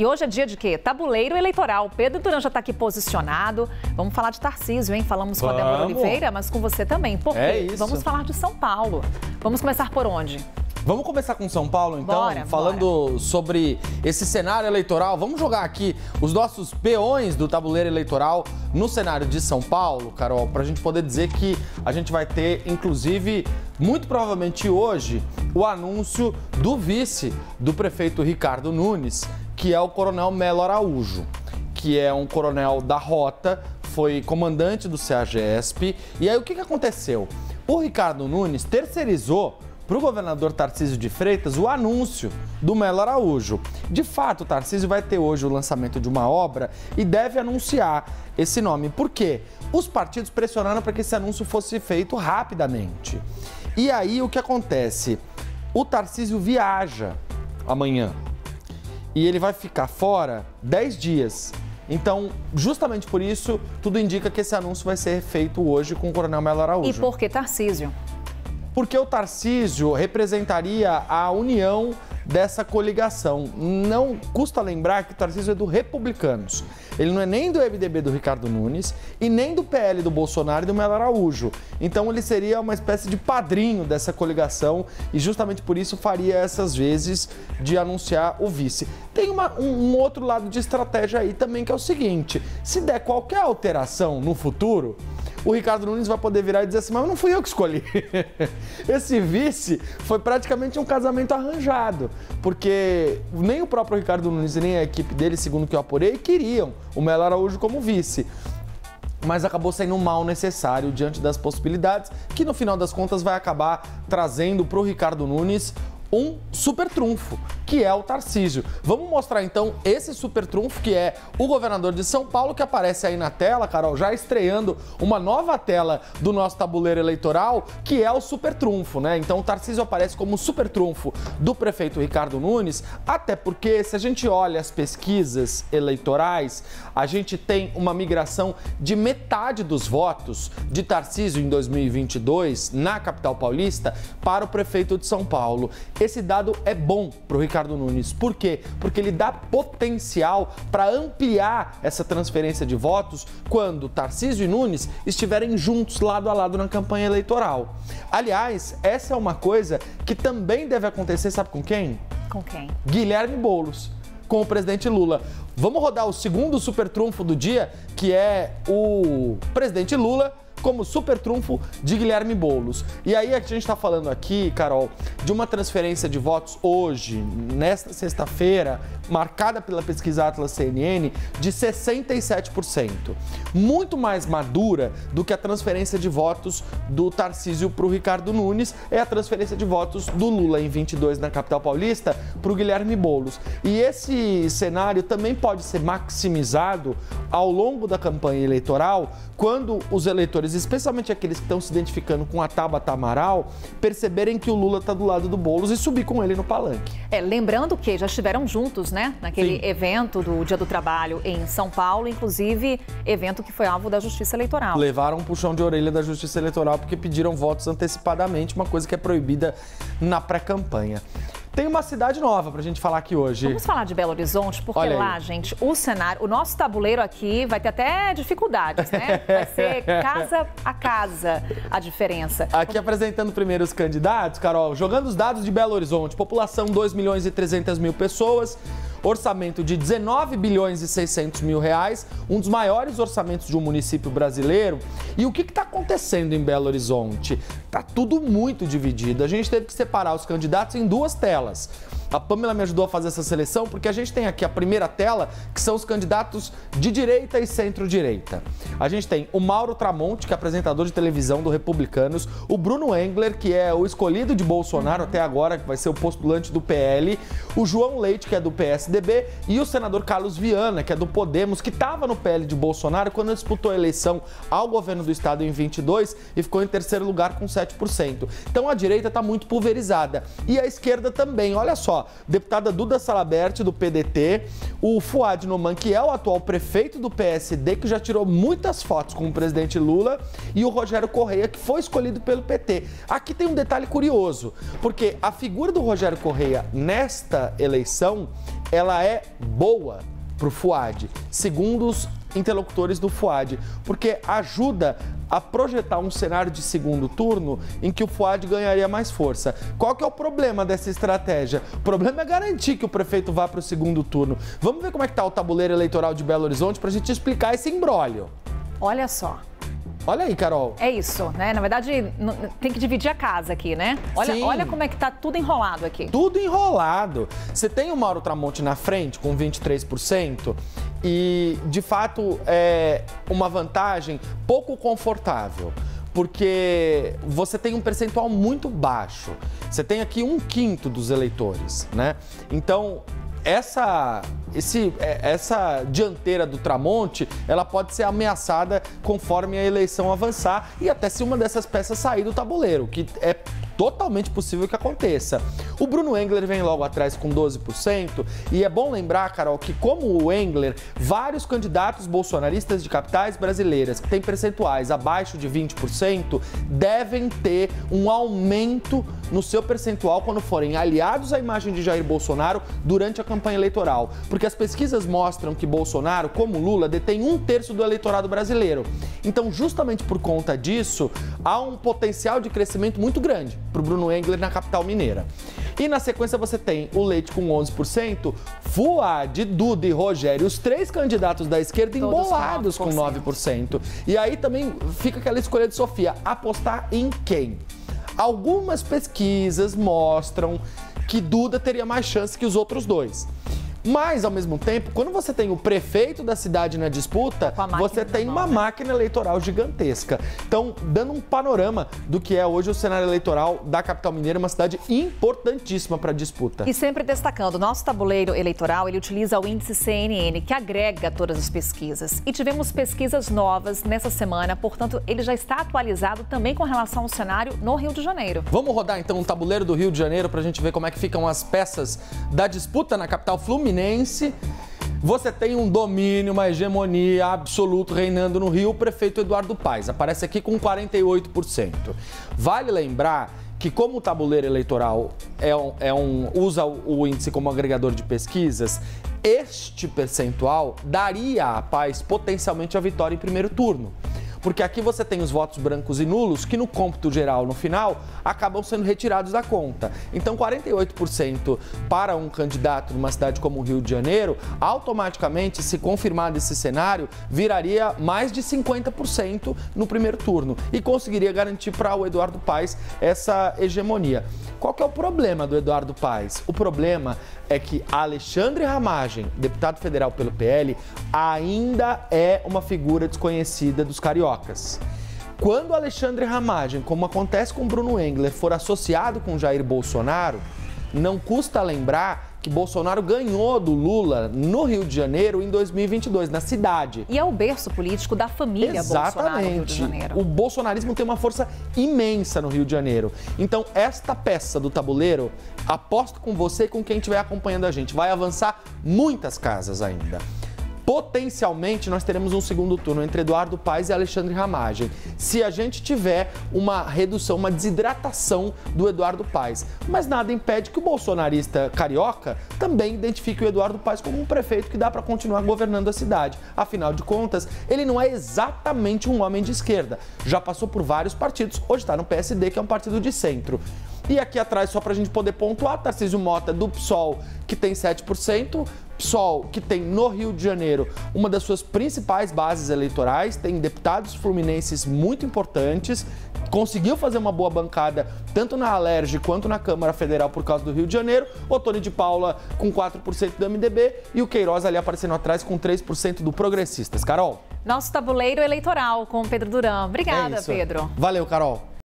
E hoje é dia de quê? Tabuleiro eleitoral. Pedro Duran já está aqui posicionado. Vamos falar de Tarcísio, hein? Falamos com a Débora Oliveira, mas com você também. Por quê? É isso. Vamos falar de São Paulo. Vamos começar por onde? Vamos começar com São Paulo, então? Falando sobre esse cenário eleitoral. Vamos jogar aqui os nossos peões do tabuleiro eleitoral no cenário de São Paulo, Carol, para a gente poder dizer que a gente vai ter, inclusive, muito provavelmente hoje, o anúncio do vice do prefeito Ricardo Nunes, que é o coronel Melo Araújo, que é um coronel da Rota, foi comandante do CEAGESP. E aí o que aconteceu? O Ricardo Nunes terceirizou para o governador Tarcísio de Freitas o anúncio do Melo Araújo. De fato, o Tarcísio vai ter hoje o lançamento de uma obra e deve anunciar esse nome. Por quê? Os partidos pressionaram para que esse anúncio fosse feito rapidamente. E aí o que acontece? O Tarcísio viaja amanhã e ele vai ficar fora 10 dias. Então, justamente por isso, tudo indica que esse anúncio vai ser feito hoje com o coronel Melo Araújo. E por que Tarcísio? Porque o Tarcísio representaria a união dessa coligação. Não custa lembrar que o Tarcísio é do Republicanos. Ele não é nem do MDB do Ricardo Nunes e nem do PL do Bolsonaro e do Melo Araújo. Então ele seria uma espécie de padrinho dessa coligação e justamente por isso faria essas vezes de anunciar o vice. Tem um outro lado de estratégia aí também, que é o seguinte: se der qualquer alteração no futuro, o Ricardo Nunes vai poder virar e dizer assim, mas não fui eu que escolhi. Esse vice foi praticamente um casamento arranjado, porque nem o próprio Ricardo Nunes e nem a equipe dele, segundo o que eu apurei, queriam o Melo Araújo como vice. Mas acabou sendo um mal necessário diante das possibilidades, que no final das contas vai acabar trazendo para o Ricardo Nunes um super trunfo, que é o Tarcísio. Vamos mostrar então esse super trunfo, que é o governador de São Paulo, que aparece aí na tela, Carol, já estreando uma nova tela do nosso tabuleiro eleitoral, que é o super trunfo, né? Então o Tarcísio aparece como super trunfo do prefeito Ricardo Nunes, até porque se a gente olha as pesquisas eleitorais, a gente tem uma migração de metade dos votos de Tarcísio em 2022 na capital paulista para o prefeito de São Paulo. Esse dado é bom para o Ricardo Nunes. Por quê? Porque ele dá potencial para ampliar essa transferência de votos quando Tarcísio e Nunes estiverem juntos, lado a lado, na campanha eleitoral. Aliás, essa é uma coisa que também deve acontecer, sabe com quem? Com quem? Guilherme Boulos, com o presidente Lula. Vamos rodar o segundo super trunfo do dia, que é o presidente Lula como super trunfo de Guilherme Boulos. E aí a gente está falando aqui, Carol, de uma transferência de votos hoje, nesta sexta-feira, marcada pela pesquisa Atlas CNN, de 67%. Muito mais madura do que a transferência de votos do Tarcísio para o Ricardo Nunes, é a transferência de votos do Lula em 22 na capital paulista para o Guilherme Boulos. E esse cenário também pode ser maximizado ao longo da campanha eleitoral, quando os eleitores, especialmente aqueles que estão se identificando com a Tabata Amaral, perceberem que o Lula está do lado do Boulos e subir com ele no palanque. Lembrando que já estiveram juntos, né? Naquele Sim. evento do Dia do Trabalho em São Paulo, inclusive evento que foi alvo da Justiça Eleitoral. Levaram um puxão de orelha da Justiça Eleitoral porque pediram votos antecipadamente, uma coisa que é proibida na pré-campanha. Tem uma cidade nova pra gente falar aqui hoje. Vamos falar de Belo Horizonte, porque lá, gente, o cenário, o nosso tabuleiro aqui vai ter até dificuldades, né? Vai ser casa a casa a diferença. Aqui apresentando primeiro os candidatos, Carol, jogando os dados de Belo Horizonte, população 2.300.000 pessoas, orçamento de 19 bilhões e 600 mil reais, um dos maiores orçamentos de um município brasileiro. E o que está acontecendo em Belo Horizonte? Tá tudo muito dividido. A gente teve que separar os candidatos em duas telas. A Pamela me ajudou a fazer essa seleção porque a gente tem aqui a primeira tela, que são os candidatos de direita e centro-direita. A gente tem o Mauro Tramonte, que é apresentador de televisão do Republicanos, o Bruno Engler, que é o escolhido de Bolsonaro até agora, que vai ser o postulante do PL, o João Leite, que é do PSDB, e o senador Carlos Viana, que é do Podemos, que estava no PL de Bolsonaro quando disputou a eleição ao governo do estado em 22 e ficou em terceiro lugar com 7%. Então a direita está muito pulverizada. E a esquerda também, olha só. Deputada Duda Salabert, do PDT, o Fouad Noman, que é o atual prefeito do PSD, que já tirou muitas fotos com o presidente Lula, e o Rogério Correia, que foi escolhido pelo PT. Aqui tem um detalhe curioso, porque a figura do Rogério Correia nesta eleição ela é boa para o Fuad, segundo os interlocutores do Fuad, porque ajuda a projetar um cenário de segundo turno em que o Fuad ganharia mais força. Qual que é o problema dessa estratégia? O problema é garantir que o prefeito vá para o segundo turno. Vamos ver como é que está o tabuleiro eleitoral de Belo Horizonte para a gente explicar esse imbróglio. Olha só. Olha aí, Carol. É isso, né? Na verdade, tem que dividir a casa aqui, né? Olha como é que tá tudo enrolado aqui. Tudo enrolado. Você tem o Mauro Tramonte na frente com 23% e, de fato, é uma vantagem pouco confortável, porque você tem um percentual muito baixo. Você tem aqui 1/5 dos eleitores, né? Então, essa dianteira do Tramonte, ela pode ser ameaçada conforme a eleição avançar e até se uma dessas peças sair do tabuleiro, que é totalmente possível que aconteça. O Bruno Engler vem logo atrás com 12% e é bom lembrar, Carol, que como o Engler, vários candidatos bolsonaristas de capitais brasileiras que têm percentuais abaixo de 20% devem ter um aumento no seu percentual quando forem aliados à imagem de Jair Bolsonaro durante a campanha eleitoral. Porque as pesquisas mostram que Bolsonaro, como Lula, detém 1/3 do eleitorado brasileiro. Então, justamente por conta disso, há um potencial de crescimento muito grande para o Bruno Engler na capital mineira. E na sequência você tem o Leite com 11%, Fuad, Duda e Rogério, os 3 candidatos da esquerda embolados com 9%. E aí também fica aquela escolha de Sofia, apostar em quem? Algumas pesquisas mostram que Duda teria mais chance que os outros dois. Mas, ao mesmo tempo, quando você tem o prefeito da cidade na disputa, você tem uma máquina eleitoral gigantesca. Então, dando um panorama do que é hoje o cenário eleitoral da capital mineira, uma cidade importantíssima para a disputa. E sempre destacando, o nosso tabuleiro eleitoral, ele utiliza o índice CNN, que agrega todas as pesquisas. E tivemos pesquisas novas nessa semana, portanto, ele já está atualizado também com relação ao cenário no Rio de Janeiro. Vamos rodar, então, um tabuleiro do Rio de Janeiro para a gente ver como é que ficam as peças da disputa na capital fluminense. Você tem um domínio, uma hegemonia absoluta reinando no Rio, o prefeito Eduardo Paes. Aparece aqui com 48%. Vale lembrar que, como o tabuleiro eleitoral usa o índice como agregador de pesquisas, este percentual daria a Paes potencialmente a vitória em primeiro turno. Porque aqui você tem os votos brancos e nulos que no cômputo geral, no final, acabam sendo retirados da conta. Então, 48% para um candidato numa cidade como o Rio de Janeiro, automaticamente, se confirmado esse cenário, viraria mais de 50% no primeiro turno e conseguiria garantir para o Eduardo Paes essa hegemonia. Qual que é o problema do Eduardo Paes? O problema é que Alexandre Ramagem, deputado federal pelo PL, ainda é uma figura desconhecida dos cariocas. Quando Alexandre Ramagem, como acontece com Bruno Engler, for associado com Jair Bolsonaro, não custa lembrar que Bolsonaro ganhou do Lula no Rio de Janeiro em 2022, na cidade. E é o berço político da família Bolsonaro no Rio de Janeiro. O bolsonarismo tem uma força imensa no Rio de Janeiro. Então, esta peça do tabuleiro, aposto com você e com quem estiver acompanhando a gente, vai avançar muitas casas ainda. Potencialmente, nós teremos um segundo turno entre Eduardo Paes e Alexandre Ramagem, se a gente tiver uma redução, uma desidratação do Eduardo Paes. Mas nada impede que o bolsonarista carioca também identifique o Eduardo Paes como um prefeito que dá para continuar governando a cidade. Afinal de contas, ele não é exatamente um homem de esquerda. Já passou por vários partidos, hoje está no PSD, que é um partido de centro. E aqui atrás, só para a gente poder pontuar, Tarcísio Mota do PSOL, que tem 7%, PSOL, que tem no Rio de Janeiro uma das suas principais bases eleitorais, tem deputados fluminenses muito importantes, conseguiu fazer uma boa bancada tanto na Alerj quanto na Câmara Federal por causa do Rio de Janeiro, o Tony de Paula com 4% do MDB e o Queiroz ali aparecendo atrás com 3% do Progressistas. Carol? Nosso tabuleiro eleitoral com o Pedro Duran. Obrigada, Pedro. Valeu, Carol.